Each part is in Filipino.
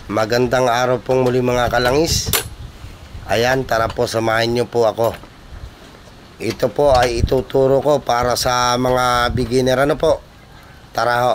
Magandang araw pong muli mga kalangis. Ayan, tara po, samahin nyo po ako. Ito po ay ituturo ko para sa mga beginner. Ano po? Tara ho.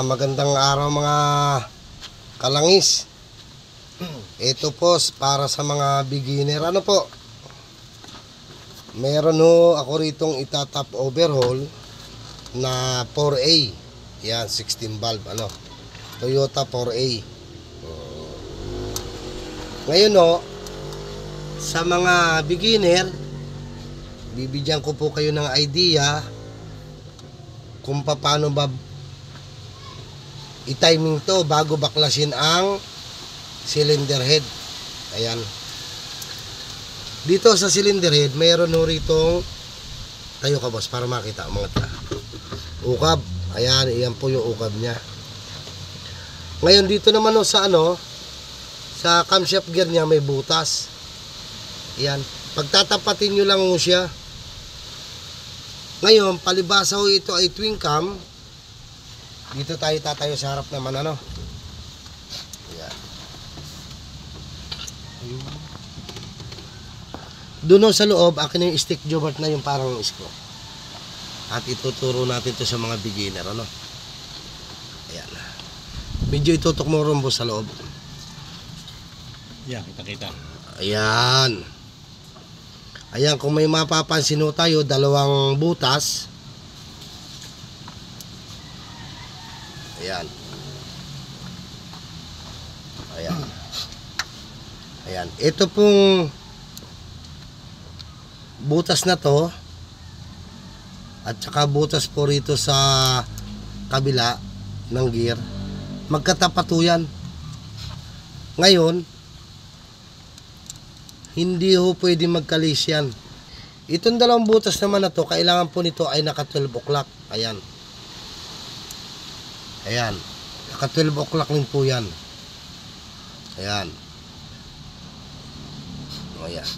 Magandang araw mga kalangis. Ito po para sa mga beginner. Ano po? Meron ho ako ritong itatap overhaul na 4A. Yan, 16 valve ano. Toyota 4A. Ngayon ho, sa mga beginner, bibigyan ko po kayo ng idea kung paano ba i-timing to bago baklasin ang cylinder head. Ayan. Dito sa cylinder head, mayroon ho ritong, tayo ka boss para makita mga ukab. Ayan, iyan po yung ukab niya. Ngayon dito naman ho sa sa camshaft gear niya may butas. Ayan. Pagtatapatin nyo lang ho siya. Ngayon, palibasa ho ito ay twin cam. Dito tayo tatayo sa harap naman ano. Ayan. Doon sa loob, akin yung stick jobert na yung parang screw. At ituturo natin to sa mga beginner ano. Ayan. Medyo itutok mo rumbo sa loob. Yan, kita-kita. Ayan. Ayan, kung may mapapansin ho tayo, dalawang butas. Ayan. Ayan. Ayan. Ito pong butas na to at saka butas po rito sa kabila ng gear. Magkatapat ho yan. Ngayon, hindi ho pwede magkalis yan. Itong dalawang butas naman na to, kailangan po nito ay naka 12 o'clock. Ayan. Ayan. Naka 12 o'clock din po yan. Ayan. Ayan.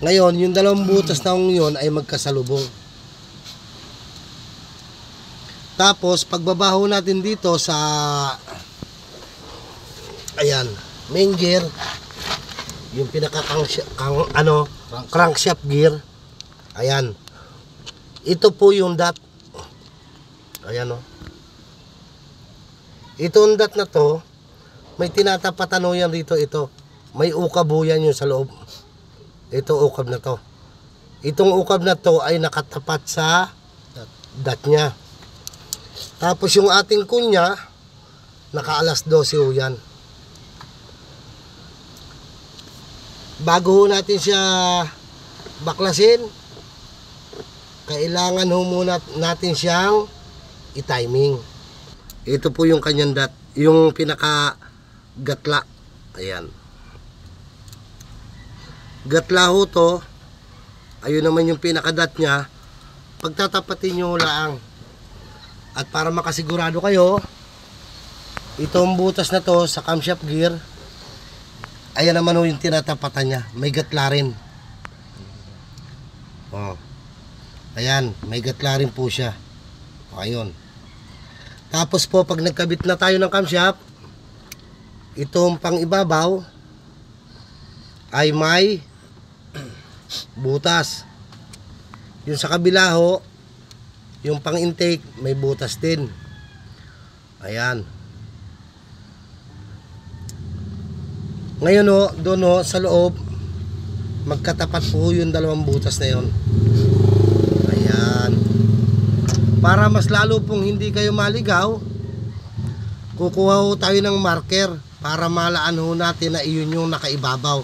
Ngayon, yung dalawang butas na yun ay magkasalubong. Tapos, pagbabaho natin dito sa ayan, main gear, yung pinaka crankshaft gear. Ayan. Ito po yung dot. Ayan o. Itong dot na to, may tinatapatan o yan rito ito. May ukab o yan yung sa loob. Ito ukab na to. Itong ukab na to ay nakatapat sa dot niya. Tapos yung ating kunya, naka-alas 12 o yan. Bago natin siya baklasin, kailangan ho muna natin siyang i-timing. Ito po yung kanyang dot, yung pinaka gatla. Ayan. Gatla ho to. Ayun naman yung pinaka dot niya. Pagtatapatin nyo lang. At para makasigurado kayo, itong butas na to sa camshaft gear, ayan naman ho yung tinatapatan niya. May gatla rin. Oh. Ayan, may gatla rin po siya. Ayun. Tapos po, pag nagkabit na tayo ng camshaft, itong pang ibabaw ay may butas. Yung sa kabila ho, yung pang intake, may butas din. Ayan. Ngayon ho, doon ho, sa loob, magkatapat po yung dalawang butas na yon. Ayan. Para mas lalo pong hindi kayo maligaw, kukuha ho tayo ng marker para malaan ho natin na iyon yung nakaibabaw.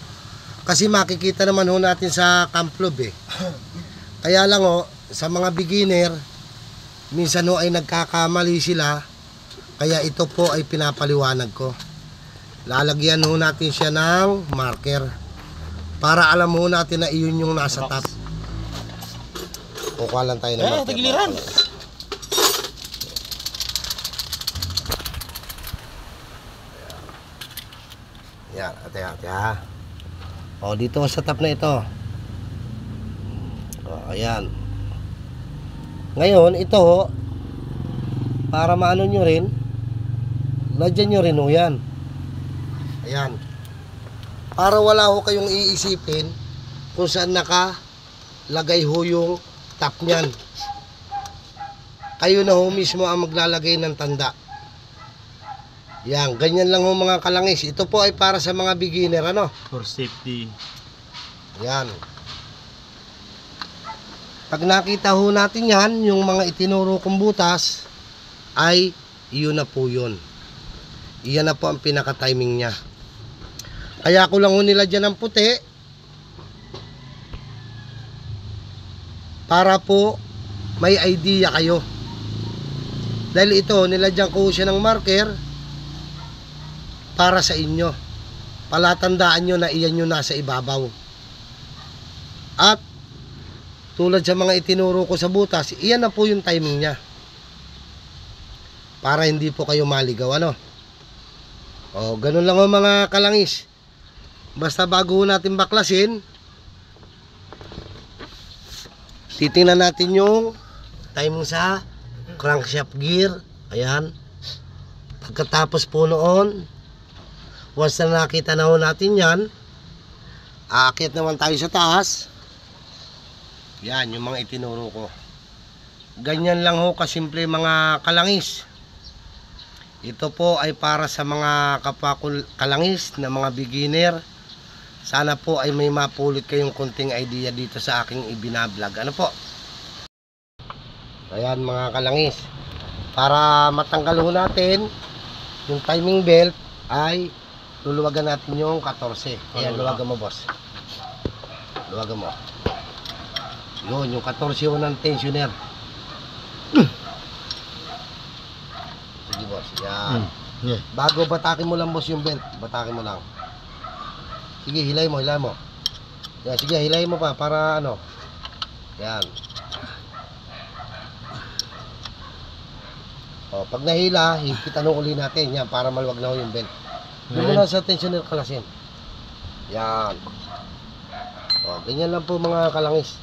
Kasi makikita naman ho natin sa camplob eh. Kaya lang ho, sa mga beginner, minsan ho ay nagkakamali sila. Kaya ito po ay pinapaliwanag ko. Lalagyan ho natin siya ng marker para alam ho natin na iyon yung nasa top. Kukuha lang tayo ng marker. Tagiliran. Yan, ate ha. O, dito sa top na ito. O, ayan. Ngayon, ito ho, para maano nyo rin, ladyan nyo rin ho yan. Ayan. Para wala ho kayong iisipin kung saan nakalagay ho yung top nyan. Kayo na ho mismo ang maglalagay ng tanda. Yan, ganyan lang ho mga kalangis. Ito po ay para sa mga beginner, ano? For safety. Yan. Pag nakita ho natin yan, yung mga itinuro kong butas, ay iyon na po yun. Iyan na po ang pinaka-timing niya. Kaya ko lang ho nilagyan ng puti para po may idea kayo. Dahil ito, nilagyan ko siya ng marker para sa inyo. Palatandaan nyo na iyan yung nasa ibabaw. At tulad sa mga itinuro ko sa butas, iyan na po yung timing niya. Para hindi po kayo maligaw, ano? O, ganun lang ho mga kalangis. Basta bago natin baklasin, titingnan natin yung timing sa crankshaft gear. Ayan. Pagkatapos po noon, once na nakita na ho natin yan, aakyat naman tayo sa taas. Yan, yung mga itinuro ko. Ganyan lang ho kasimple mga kalangis. Ito po ay para sa mga kapwa kalangis na mga beginner. Sana po ay may mapulot kayong konting idea dito sa aking ibinablog. Ano po? Ayan mga kalangis. Para matanggal ho natin yung timing belt ay luluwagan natin yung 14. Ayan, luwagan mo boss. Luwagan mo. Yun, yung 14 ho ng tensioner. Sige boss, yan. Yeah. Bago batakin mo lang boss yung belt, batakin mo lang. Sige, hilay mo, hilay mo. Yan, sige, hilay mo pa para ano. Yan. O, pag nahila, hipitan uli natin yan para maluwag na ho yung belt. Doon mo na sa tensioner kalasin. Yan. O, ganyan lang po mga kalangis.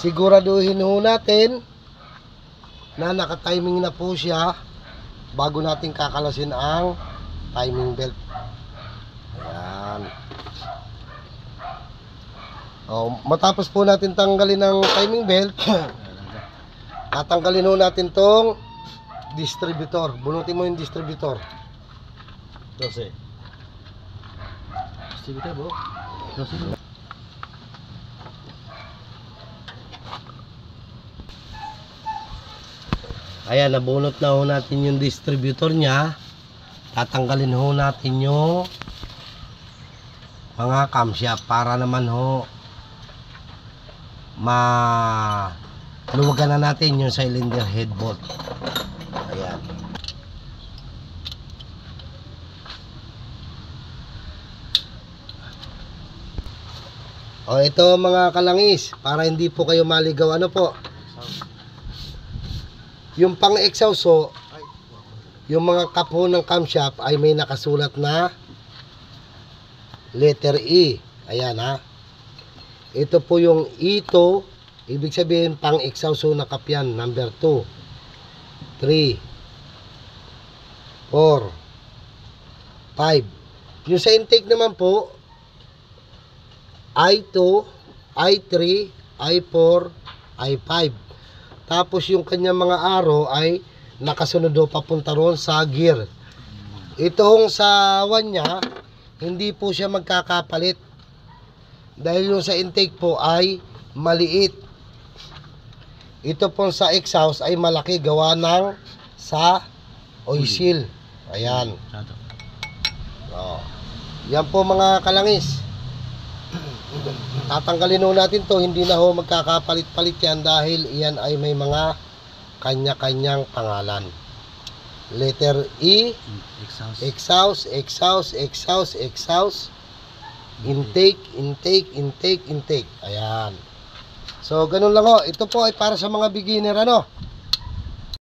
Siguraduhin ho natin na naka-timing na po siya bago natin kakalasin ang timing belt. Ayan. O, matapos po natin tanggalin ang timing belt, tatanggalin ho natin tong distributor. Bunutin mo yung distributor. 12. Distributor bro. 12. Ayan, nabunot na ho natin yung distributor nya. Tatanggalin ho natin yung mga camshaft para naman ho luwagan na natin yung cylinder head bolt. Ayan. O, ito mga kalangis, para hindi po kayo maligaw, ano po, yung pang exhaust ho, yung mga cup ho ng camshaft ay may nakasulat na letter E. Ayan ha. Ito po yung E2, ibig sabihin pang exhaust ho na cup yan. Number 2, 3, 4, 5. Yung sa intake naman po, I2, I3, I4, I5. Tapos yung kanyang mga arrow ay nakasunod do papunta roon sa gear. Itong sa 1 niya, hindi po siya magkakapalit. Dahil yung sa intake po ay maliit. Ito po sa exhaust ay malaki, gawa ng sa oil seal. Ayan. Santo. Oh. Yan po mga kalangis. Tatanggalin ho natin to, hindi na ho magkakapalit-palit yan dahil iyan ay may mga kanya-kanyang pangalan. Letter E, Exhaust. exhaust, exhaust, exhaust, exhaust, intake, intake, intake, intake. Ayan. So, ganun lang ho. Ito po ay para sa mga beginner, ano?